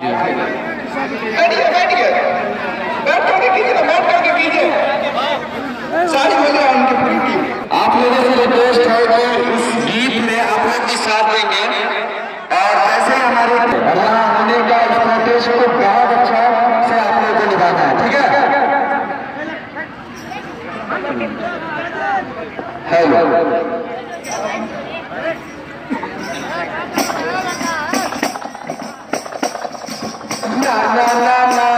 बैठिए बैठिए, बैठ करके कीजिए ना, बैठ करके कीजिए। सारी मजा उनकी पूरी टीम। आप लोगों से रिक्वेस्ट है कि इस गीत में आप लोग भी साथ देंगे और जैसे हमारे अल्लाह होने का एक्सपेक्टेशन को बहुत अच्छा से आप लोगों को निभाना है, ठीक है? हेलो ना ना ना ना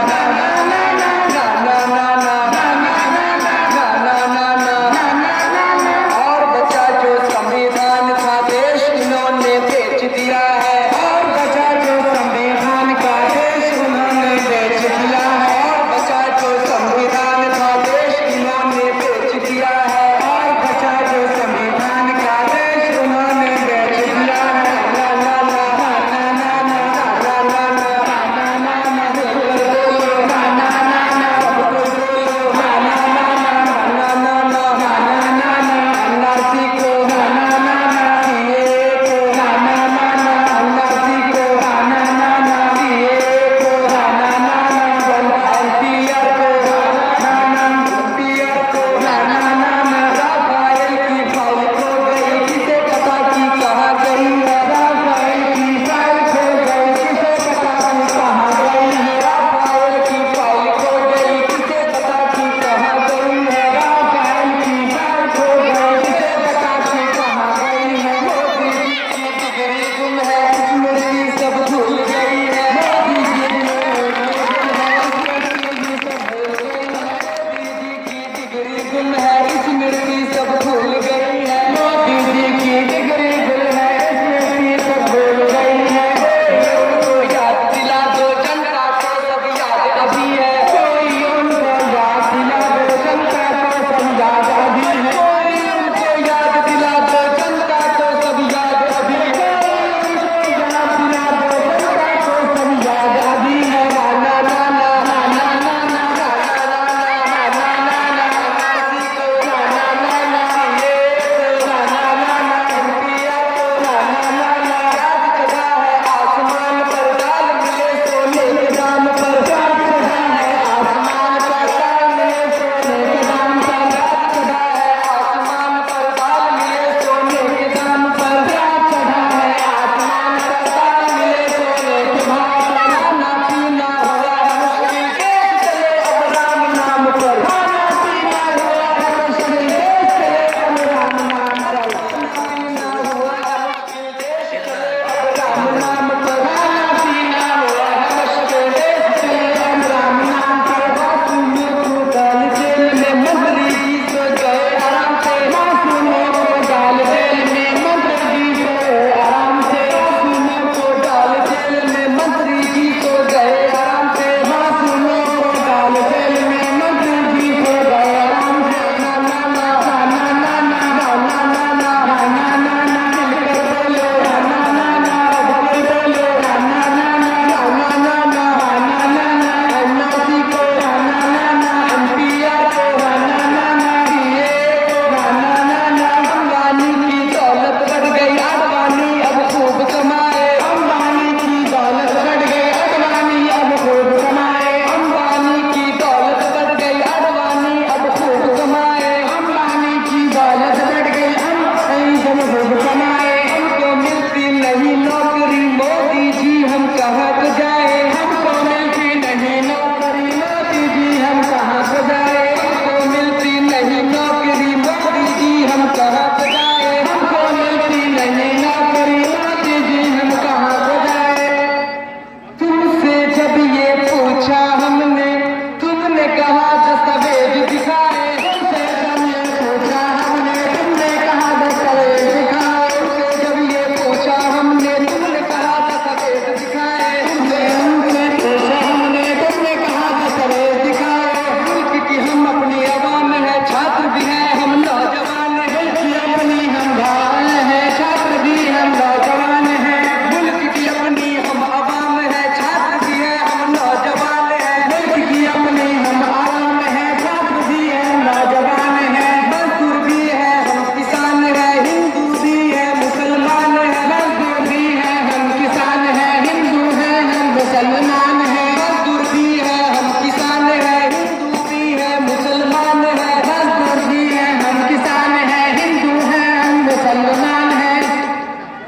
इंसान है, मजदूर भी है, हम किसान है, हिंदू भी है, मुसलमान है, मजदूर भी है, हम किसान है, हिंदू है, हम मुसलमान है।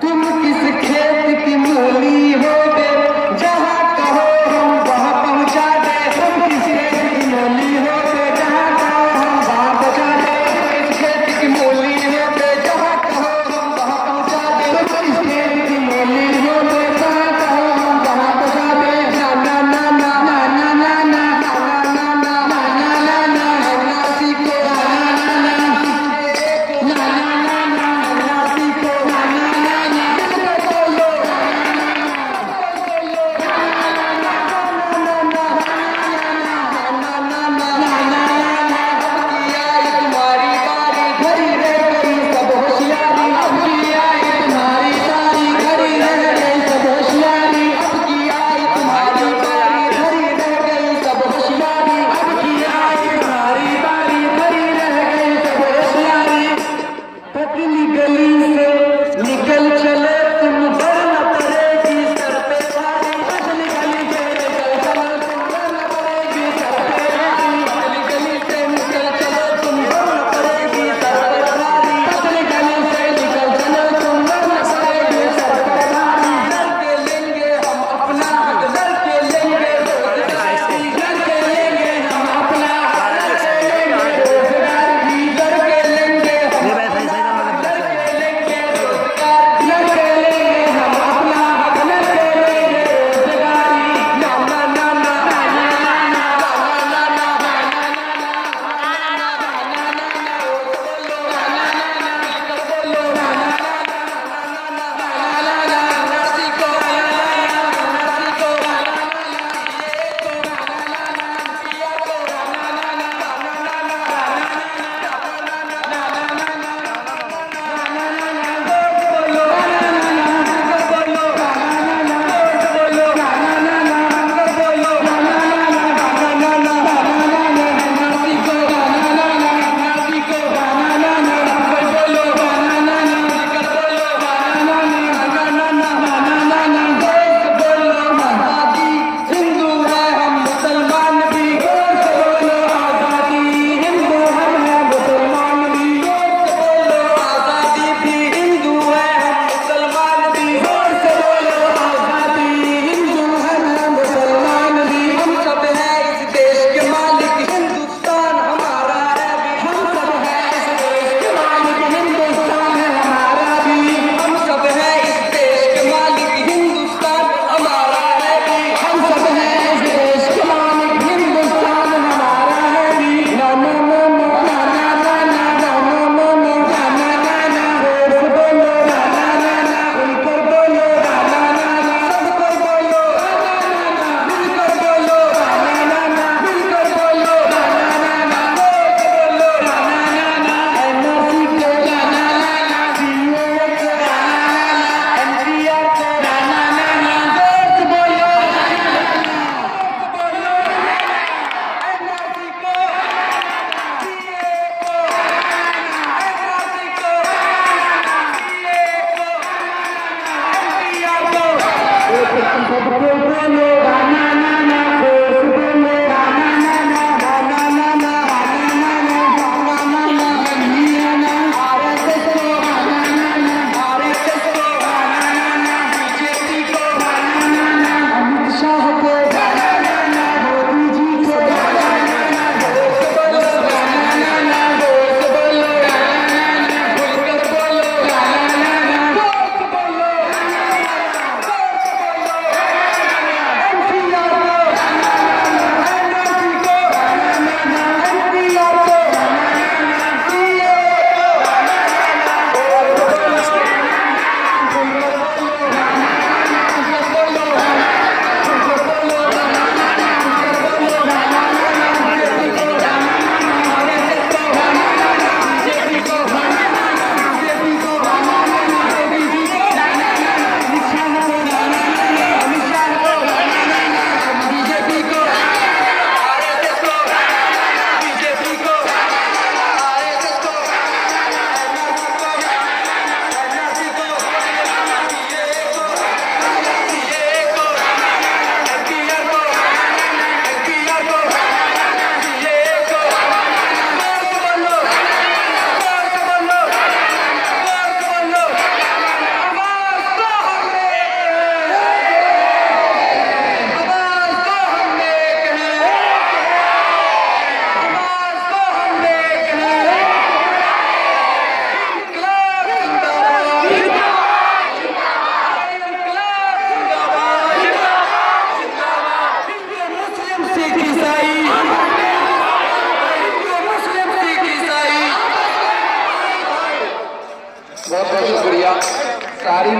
तुम किस खेत की मूली होगे, जहाँ कहो हम वहाँ पहुँचा दे। तुम किस खेत की मूली होगे, जहाँ कहो हम वहाँ पहुँचा दे। किस खेत की मूली होगे, जहाँ कहो हम वहाँ पहुँचा दे। तुम किस खेत की मूली होगे, जहाँ कहो हम वहाँ पहुँचा दे। ना ना ताड़ी